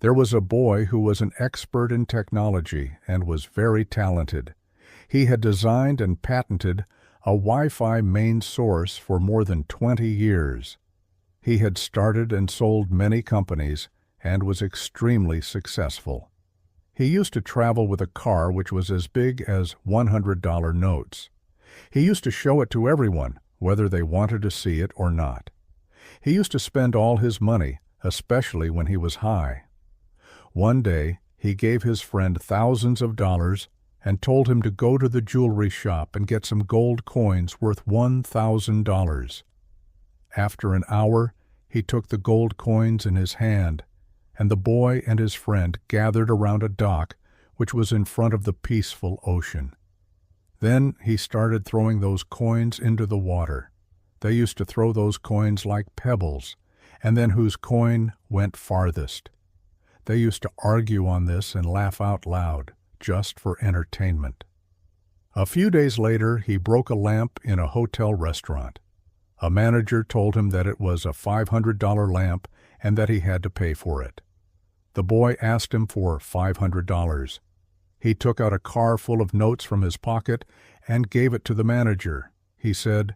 There was a boy who was an expert in technology and was very talented. He had designed and patented a Wi-Fi main source for more than 20 years. He had started and sold many companies and was extremely successful. He used to travel with a car which was as big as $100 notes. He used to show it to everyone, whether they wanted to see it or not. He used to spend all his money, especially when he was high. One day, he gave his friend thousands of dollars and told him to go to the jewelry shop and get some gold coins worth $1,000. After an hour, he took the gold coins in his hand, and the boy and his friend gathered around a dock which was in front of the peaceful ocean. Then he started throwing those coins into the water. They used to throw those coins like pebbles, and then whose coin went farthest. They used to argue on this and laugh out loud, just for entertainment. A few days later, he broke a lamp in a hotel restaurant. A manager told him that it was a $500 lamp and that he had to pay for it. The boy asked him for $500. He took out a car full of notes from his pocket and gave it to the manager. He said,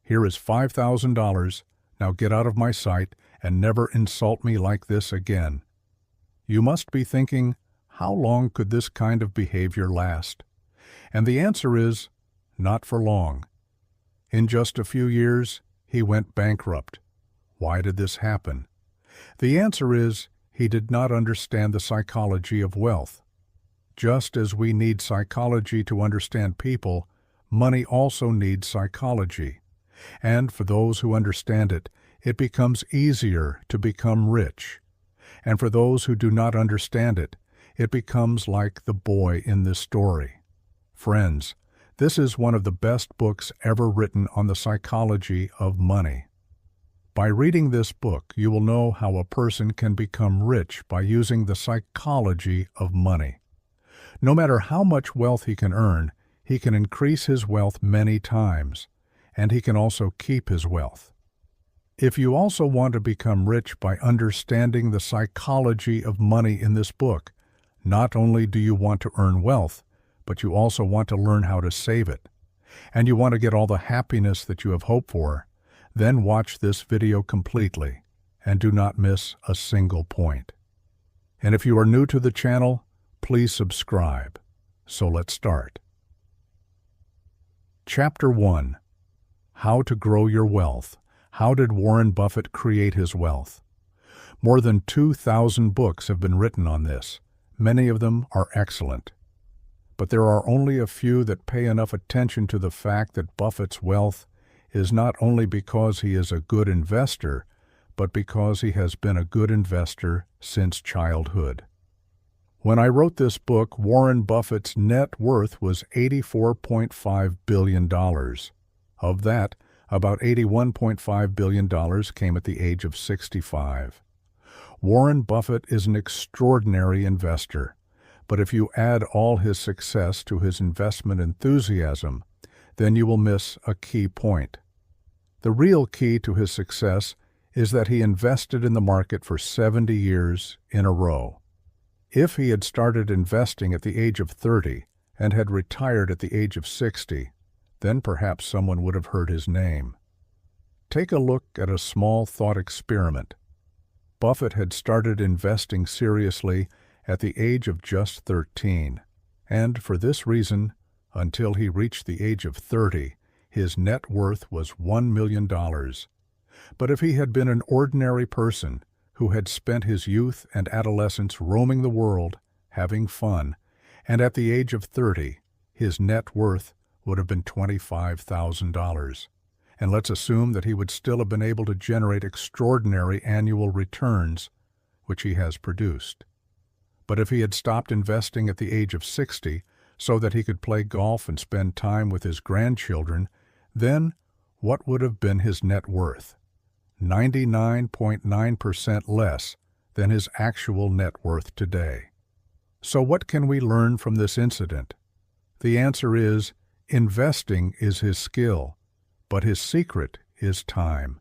"Here is $5,000. Now get out of my sight and never insult me like this again." You must be thinking, how long could this kind of behavior last? And the answer is, not for long. In just a few years, he went bankrupt. Why did this happen? The answer is, he did not understand the psychology of wealth. Just as we need psychology to understand people, money also needs psychology. And for those who understand it, it becomes easier to become rich. And for those who do not understand it, it becomes like the boy in this story. Friends, this is one of the best books ever written on the psychology of money. By reading this book, you will know how a person can become rich by using the psychology of money. No matter how much wealth he can earn, he can increase his wealth many times, and he can also keep his wealth. If you also want to become rich by understanding the psychology of money in this book, not only do you want to earn wealth, but you also want to learn how to save it, and you want to get all the happiness that you have hoped for, then watch this video completely and do not miss a single point. And if you are new to the channel, please subscribe. So let's start. Chapter 1. How to Grow Your Wealth. How did Warren Buffett create his wealth? More than 2,000 books have been written on this. Many of them are excellent. But there are only a few that pay enough attention to the fact that Buffett's wealth is not only because he is a good investor, but because he has been a good investor since childhood. When I wrote this book, Warren Buffett's net worth was $84.5 billion. Of that, about $81.5 billion came at the age of 65. Warren Buffett is an extraordinary investor, but if you add all his success to his investment enthusiasm, then you will miss a key point. The real key to his success is that he invested in the market for 70 years in a row. If he had started investing at the age of 30 and had retired at the age of 60, then perhaps someone would have heard his name. Take a look at a small thought experiment. Buffett had started investing seriously at the age of just 13, and for this reason, until he reached the age of 30, his net worth was $1 million. But if he had been an ordinary person who had spent his youth and adolescence roaming the world, having fun, and at the age of 30, his net worth would have been $25,000. And let's assume that he would still have been able to generate extraordinary annual returns, which he has produced. But if he had stopped investing at the age of 60 so that he could play golf and spend time with his grandchildren, then what would have been his net worth? 99.9% less than his actual net worth today. So what can we learn from this incident? The answer is, investing is his skill, but his secret is time.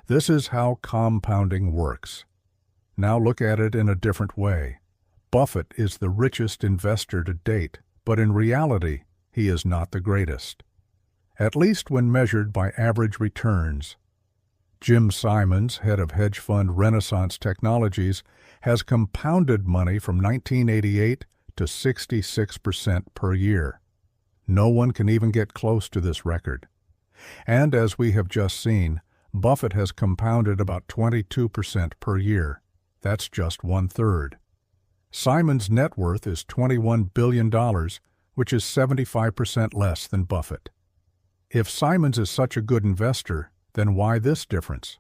This is how compounding works. Now look at it in a different way. Buffett is the richest investor to date, but in reality, he is not the greatest, at least when measured by average returns. Jim Simons, head of hedge fund Renaissance Technologies, has compounded money from 1988 to 66% per year. No one can even get close to this record. And as we have just seen, Buffett has compounded about 22% per year. That's just 1/3. Simon's net worth is $21 billion, which is 75% less than Buffett. If Simons is such a good investor, then why this difference?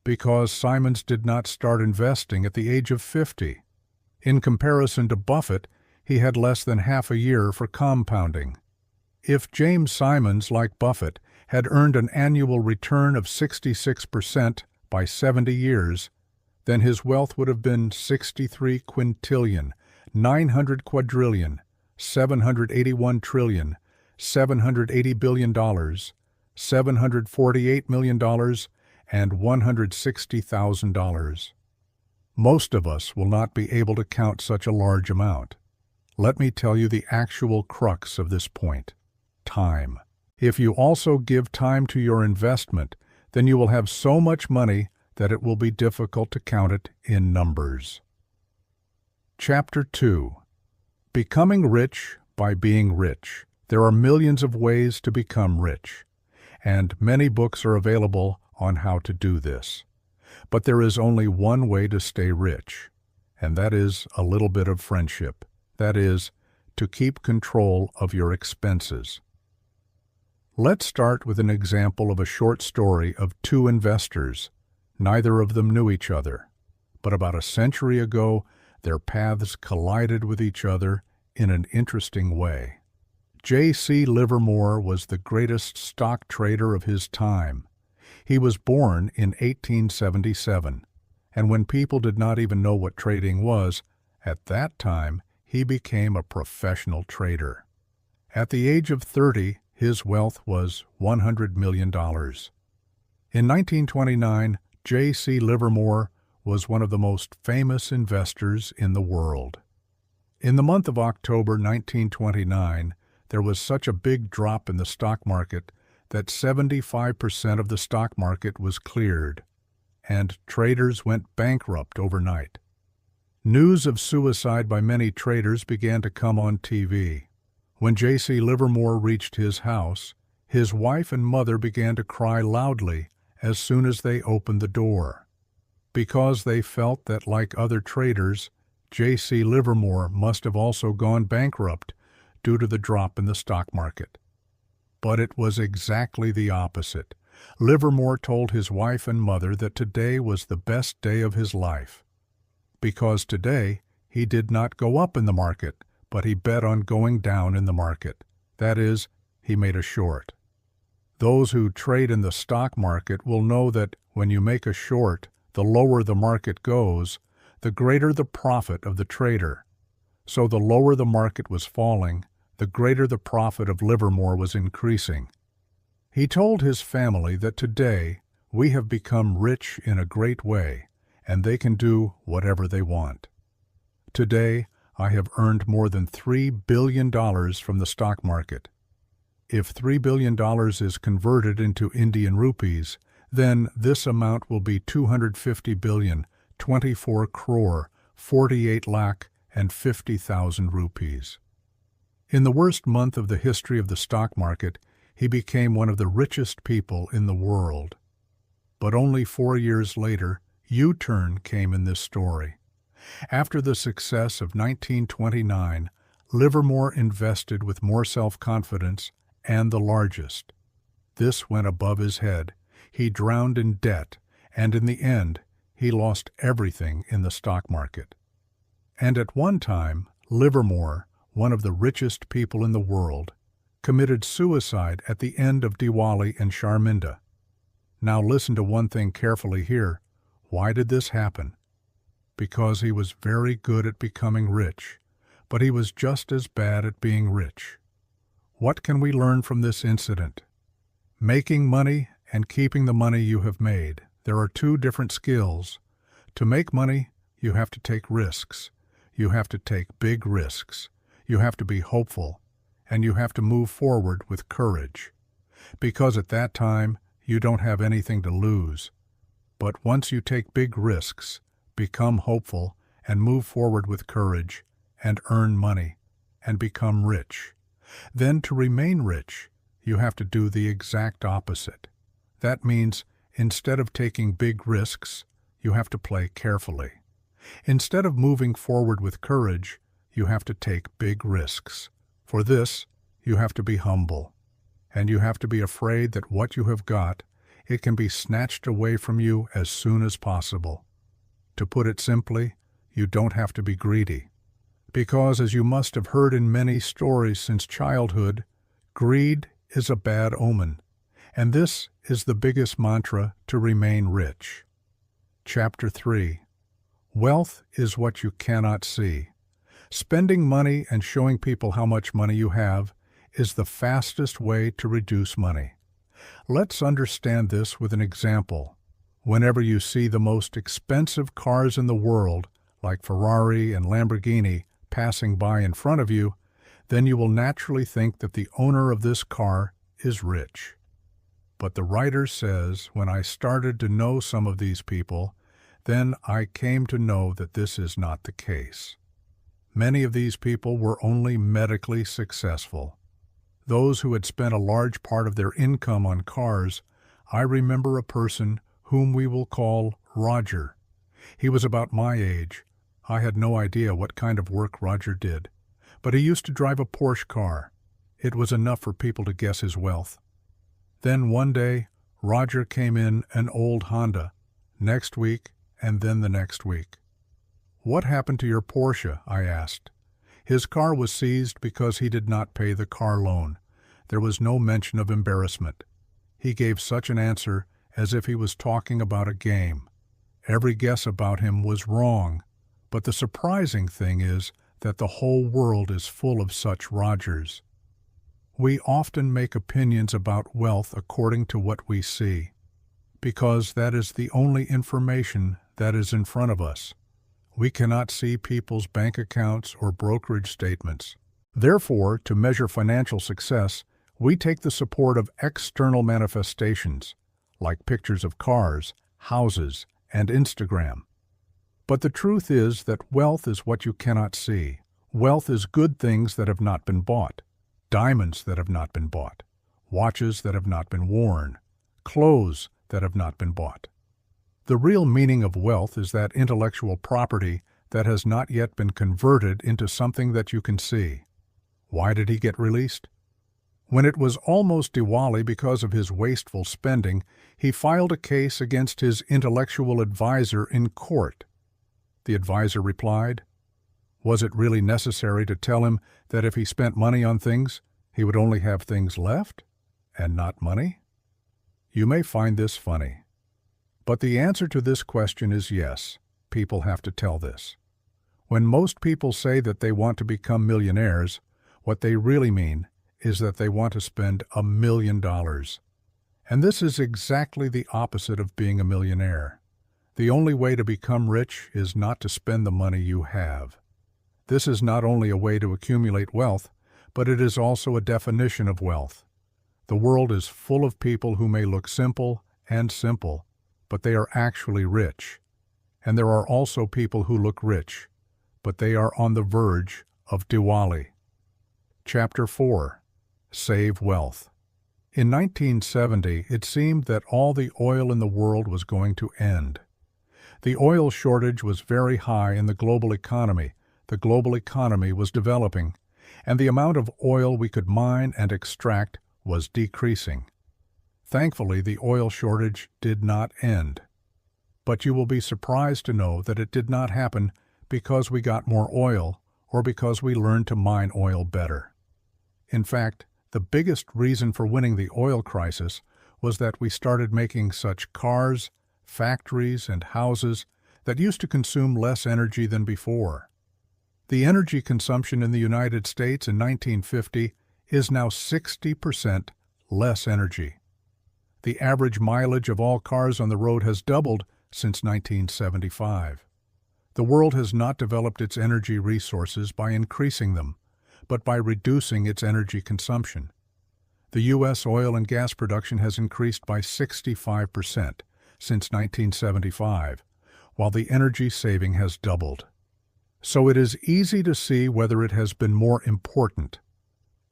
Because Simons did not start investing at the age of 50. In comparison to Buffett, he had less than half a year for compounding. If James Simons, like Buffett, had earned an annual return of 66% by 70 years, then his wealth would have been 63 quintillion, 900 quadrillion, 781 trillion, $780 billion, $748 million, and $160,000. Most of us will not be able to count such a large amount. Let me tell you the actual crux of this point: time. If you also give time to your investment, then you will have so much money that it will be difficult to count it in numbers. Chapter 2. Becoming rich by being rich. There are millions of ways to become rich, and many books are available on how to do this. But there is only one way to stay rich, and that is a little bit of friendship. That is, to keep control of your expenses. Let's start with an example of a short story of two investors. Neither of them knew each other, but about a century ago, their paths collided with each other in an interesting way. J.C. Livermore was the greatest stock trader of his time. He was born in 1877, and when people did not even know what trading was, at that time he became a professional trader. At the age of 30, his wealth was $100 million. In 1929, J.C. Livermore was one of the most famous investors in the world. In the month of October 1929, there was such a big drop in the stock market that 75% of the stock market was cleared, and traders went bankrupt overnight. News of suicide by many traders began to come on TV. When J.C. Livermore reached his house, his wife and mother began to cry loudly as soon as they opened the door, because they felt that, like other traders, J.C. Livermore must have also gone bankrupt due to the drop in the stock market. But it was exactly the opposite. Livermore told his wife and mother that today was the best day of his life, because today he did not go up in the market, but he bet on going down in the market. That is, he made a short. Those who trade in the stock market will know that when you make a short, the lower the market goes, the greater the profit of the trader. So the lower the market was falling, the greater the profit of Livermore was increasing. He told his family that today we have become rich in a great way, and they can do whatever they want. Today, I have earned more than $3 billion from the stock market. If $3 billion is converted into Indian rupees, then this amount will be 250 billion, 24 crore, 48 lakh, and 50,000 rupees. In the worst month of the history of the stock market, he became one of the richest people in the world. But only 4 years later, U-turn came in this story. After the success of 1929, Livermore invested with more self-confidence and the largest. This went above his head. He drowned in debt, and in the end, he lost everything in the stock market. And at one time, Livermore, one of the richest people in the world, committed suicide at the end of Diwali and Sharminda. Now listen to one thing carefully here. Why did this happen? Because he was very good at becoming rich, but he was just as bad at being rich. What can we learn from this incident? Making money and keeping the money you have made. There are two different skills. To make money, You have to take risks. You have to take big risks. You have to be hopeful, and you have to move forward with courage. Because at that time, you don't have anything to lose. But once you take big risks, become hopeful, and move forward with courage, and earn money, and become rich, then to remain rich, you have to do the exact opposite. That means instead of taking big risks, you have to play carefully. Instead of moving forward with courage, you have to take big risks. For this, you have to be humble, and you have to be afraid that what you have got, it can be snatched away from you as soon as possible. To put it simply, you don't have to be greedy. Because, as you must have heard in many stories since childhood, greed is a bad omen, and this is the biggest mantra to remain rich. Chapter 3. Wealth is what you cannot see. Spending money and showing people how much money you have is the fastest way to reduce money. Let's understand this with an example. Whenever you see the most expensive cars in the world, like Ferrari and Lamborghini, passing by in front of you, then you will naturally think that the owner of this car is rich. But the writer says, when I started to know some of these people, then I came to know that this is not the case. Many of these people were only medically successful. Those who had spent a large part of their income on cars, I remember a person whom we will call Roger. He was about my age. I had no idea what kind of work Roger did, but he used to drive a Porsche car. It was enough for people to guess his wealth. Then one day, Roger came in an old Honda. Next week, and then the next week. "What happened to your Porsche?" I asked. His car was seized because he did not pay the car loan. There was no mention of embarrassment. He gave such an answer as if he was talking about a game. Every guess about him was wrong, but the surprising thing is that the whole world is full of such Rogers. We often make opinions about wealth according to what we see, because that is the only information that is in front of us. We cannot see people's bank accounts or brokerage statements. Therefore, to measure financial success, we take the support of external manifestations, like pictures of cars, houses, and Instagram. But the truth is that wealth is what you cannot see. Wealth is good things that have not been bought, diamonds that have not been bought, watches that have not been worn, clothes that have not been bought. The real meaning of wealth is that intellectual property that has not yet been converted into something that you can see. Why did he get released? When it was almost Diwali because of his wasteful spending, he filed a case against his intellectual advisor in court. The advisor replied, was it really necessary to tell him that if he spent money on things, he would only have things left, and not money? You may find this funny. But the answer to this question is yes, people have to tell this. When most people say that they want to become millionaires, what they really mean is that they want to spend $1 million. And this is exactly the opposite of being a millionaire. The only way to become rich is not to spend the money you have. This is not only a way to accumulate wealth, but it is also a definition of wealth. The world is full of people who may look simple, but they are actually rich. And there are also people who look rich, but they are on the verge of Diwali. Chapter 4. Save Wealth. In 1970, it seemed that all the oil in the world was going to end. The oil shortage was very high in the global economy. The global economy was developing, and the amount of oil we could mine and extract was decreasing. Thankfully, the oil shortage did not end. But you will be surprised to know that it did not happen because we got more oil or because we learned to mine oil better. In fact, the biggest reason for winning the oil crisis was that we started making such cars, factories, and houses that used to consume less energy than before. The energy consumption in the United States in 1950 is now 60% less energy. The average mileage of all cars on the road has doubled since 1975. The world has not developed its energy resources by increasing them, but by reducing its energy consumption. The U.S. oil and gas production has increased by 65% since 1975, while the energy saving has doubled. So it is easy to see whether it has been more important.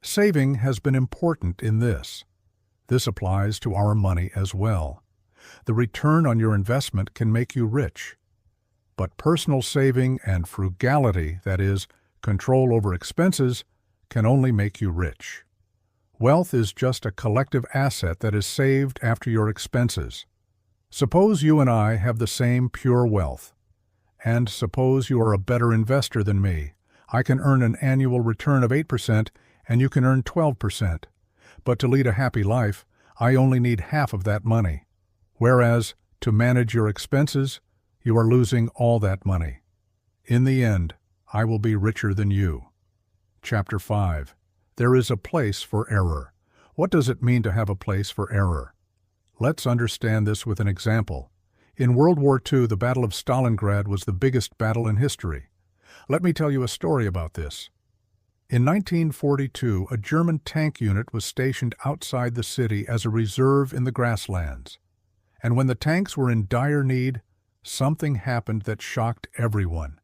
Saving has been important in this. This applies to our money as well. The return on your investment can make you rich. But personal saving and frugality, that is, control over expenses, can only make you rich. Wealth is just a collective asset that is saved after your expenses. Suppose you and I have the same pure wealth. And suppose you are a better investor than me. I can earn an annual return of 8% and you can earn 12%. But to lead a happy life, I only need half of that money. Whereas, to manage your expenses, you are losing all that money. In the end, I will be richer than you. Chapter 5. There is a place for error. What does it mean to have a place for error? Let's understand this with an example. In World War II, the Battle of Stalingrad was the biggest battle in history. Let me tell you a story about this. In 1942, a German tank unit was stationed outside the city as a reserve in the grasslands. And when the tanks were in dire need, something happened that shocked everyone.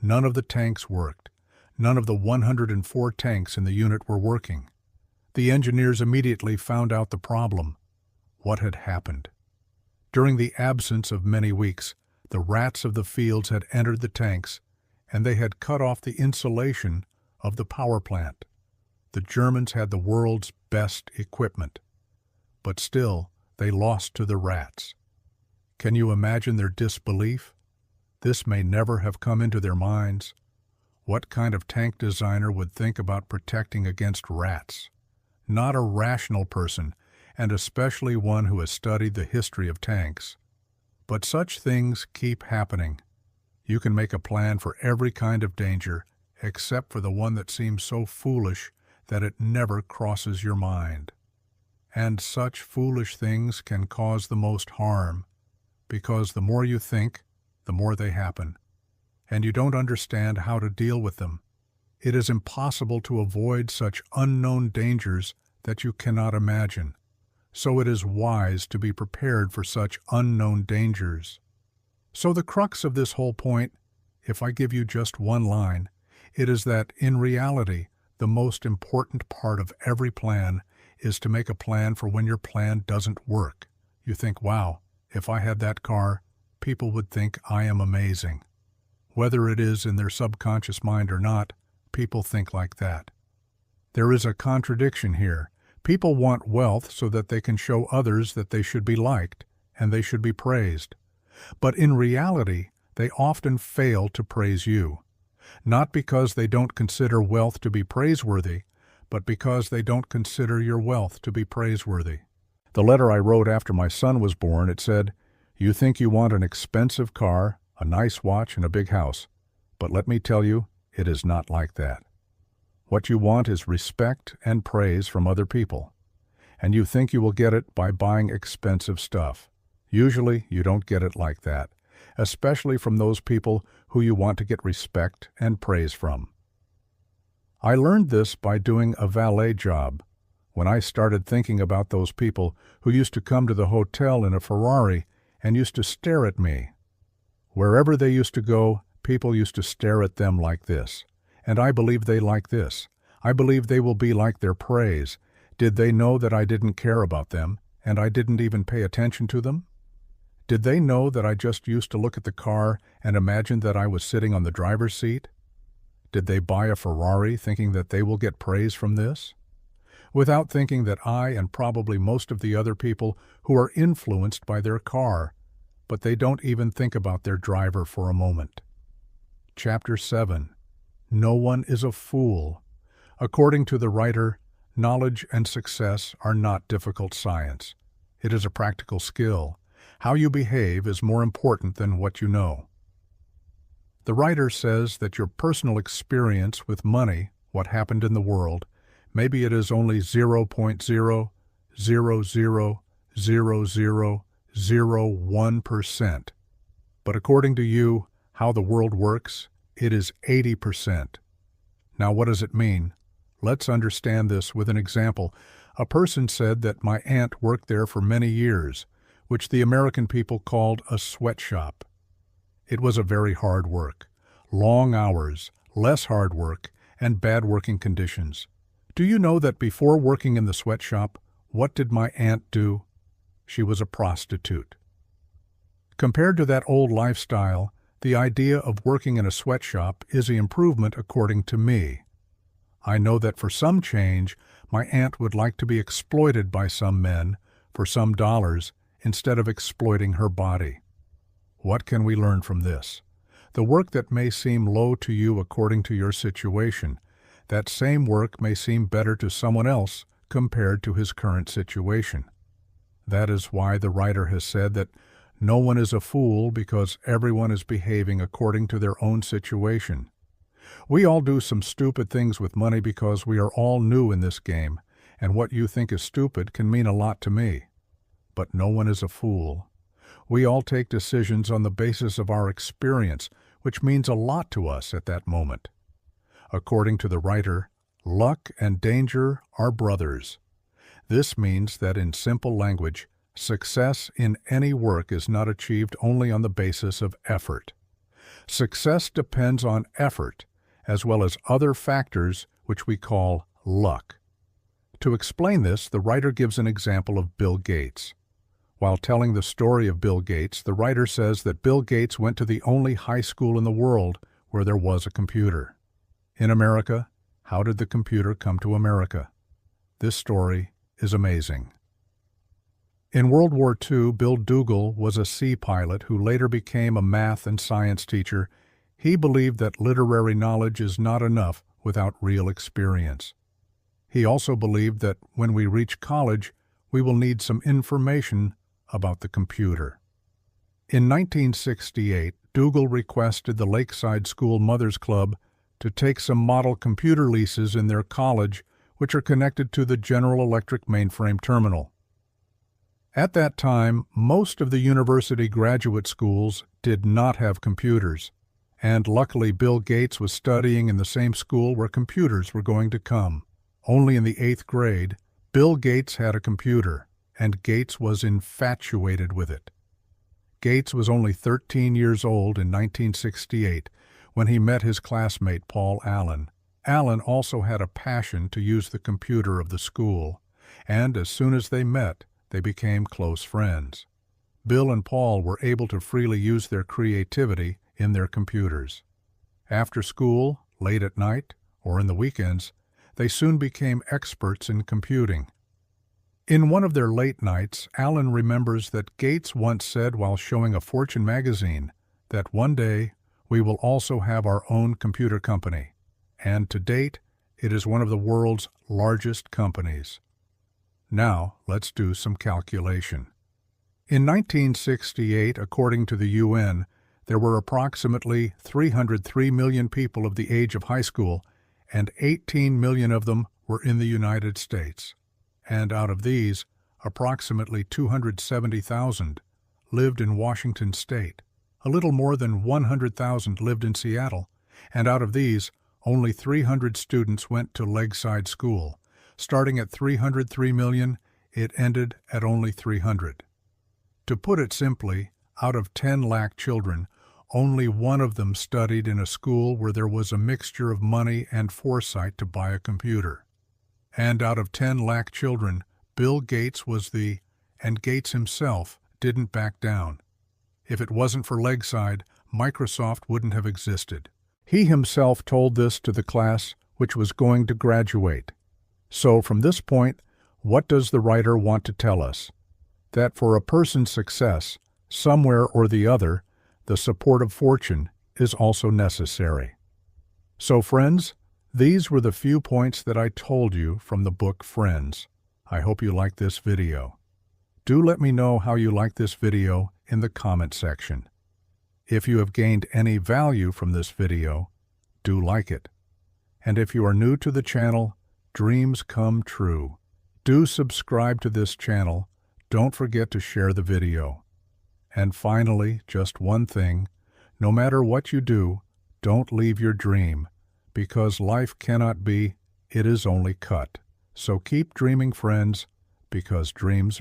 None of the tanks worked. None of the 104 tanks in the unit were working. The engineers immediately found out the problem. What had happened? During the absence of many weeks, the rats of the fields had entered the tanks, and they had cut off the insulation of the power plant. The Germans had the world's best equipment. But still, they lost to the rats. Can you imagine their disbelief? This may never have come into their minds. What kind of tank designer would think about protecting against rats? Not a rational person, and especially one who has studied the history of tanks. But such things keep happening. You can make a plan for every kind of danger, except for the one that seems so foolish that it never crosses your mind. And such foolish things can cause the most harm, because the more you think, the more they happen. And you don't understand how to deal with them. It is impossible to avoid such unknown dangers that you cannot imagine. So it is wise to be prepared for such unknown dangers. So the crux of this whole point, if I give you just one line, it is that in reality, the most important part of every plan is to make a plan for when your plan doesn't work. You think, wow, if I had that car, people would think I am amazing. Whether it is in their subconscious mind or not, people think like that. There is a contradiction here. People want wealth so that they can show others that they should be liked and they should be praised. But in reality, they often fail to praise you. Not because they don't consider wealth to be praiseworthy, but because they don't consider your wealth to be praiseworthy. The letter I wrote after my son was born, it said, "You think you want an expensive car, a nice watch, and a big house. But let me tell you, it is not like that. What you want is respect and praise from other people. And you think you will get it by buying expensive stuff. Usually, you don't get it like that, especially from those people who you want to get respect and praise from." I learned this by doing a valet job. When I started thinking about those people who used to come to the hotel in a Ferrari and used to stare at me. Wherever they used to go, people used to stare at them like this. And I believe they like this. I believe they will be like their praise. Did they know that I didn't care about them, and I didn't even pay attention to them? Did they know that I just used to look at the car and imagine that I was sitting on the driver's seat? Did they buy a Ferrari thinking that they will get praise from this? Without thinking that I and probably most of the other people who are influenced by their car, but they don't even think about their driver for a moment. Chapter 7. No one is a fool. According to the writer, knowledge and success are not difficult science. It is a practical skill. How you behave is more important than what you know. The writer says that your personal experience with money, what happened in the world, maybe it is only 0.0000001%. But according to you, how the world works, it is 80%. Now, what does it mean? Let's understand this with an example. A person said that my aunt worked there for many years, which the American people called a sweatshop. It was a very hard work, long hours, less hard work, and bad working conditions. Do you know that before working in the sweatshop, what did my aunt do? She was a prostitute. Compared to that old lifestyle, the idea of working in a sweatshop is an improvement according to me. I know that for some change, my aunt would like to be exploited by some men for some dollars instead of exploiting her body. What can we learn from this? The work that may seem low to you according to your situation, that same work may seem better to someone else compared to his current situation. That is why the writer has said that no one is a fool because everyone is behaving according to their own situation. We all do some stupid things with money because we are all new in this game, and what you think is stupid can mean a lot to me. But no one is a fool. We all take decisions on the basis of our experience, which means a lot to us at that moment. According to the writer, luck and danger are brothers. This means that in simple language, success in any work is not achieved only on the basis of effort. Success depends on effort, as well as other factors which we call luck. To explain this, the writer gives an example of Bill Gates. While telling the story of Bill Gates, the writer says that Bill Gates went to the only high school in the world where there was a computer. In America, how did the computer come to America? This story is amazing. In World War II, Bill Dougal was a sea pilot who later became a math and science teacher. He believed that literary knowledge is not enough without real experience. He also believed that when we reach college, we will need some information about the computer. In 1968, Dougal requested the Lakeside School Mothers Club to take some model computer leases in their college, which are connected to the General Electric mainframe terminal. At that time, most of the university graduate schools did not have computers, and luckily Bill Gates was studying in the same school where computers were going to come. Only in the 8th grade, Bill Gates had a computer, and Gates was infatuated with it. Gates was only 13 years old in 1968 when he met his classmate Paul Allen. Allen also had a passion to use the computer of the school, and as soon as they met, they became close friends. Bill and Paul were able to freely use their creativity in their computers. After school, late at night, or in the weekends, they soon became experts in computing. In one of their late nights, Allen remembers that Gates once said while showing a Fortune magazine that one day we will also have our own computer company, and to date, it is one of the world's largest companies. Now, let's do some calculation. In 1968, according to the UN, there were approximately 303 million people of the age of high school, and 18 million of them were in the United States. And out of these, approximately 270,000 lived in Washington State. A little more than 100,000 lived in Seattle, and out of these, only 300 students went to Lakeside School. Starting at 303 million, it ended at only 300. To put it simply, out of 10 lakh children, only one of them studied in a school where there was a mixture of money and foresight to buy a computer. And out of 10 lakh children, Bill Gates was and Gates himself didn't back down. If it wasn't for Lakeside, Microsoft wouldn't have existed. He himself told this to the class which was going to graduate. So from this point, what does the writer want to tell us? That for a person's success, somewhere or the other, the support of fortune is also necessary. So friends, these were the few points that I told you from the book Friends. I hope you liked this video. Do let me know how you like this video in the comment section. If you have gained any value from this video, do like it. And if you are new to the channel, dreams come true. Do subscribe to this channel. Don't forget to share the video. And finally, just one thing, No matter what you do, don't leave your dream, because life cannot be, it is only cut. So keep dreaming, friends, because dreams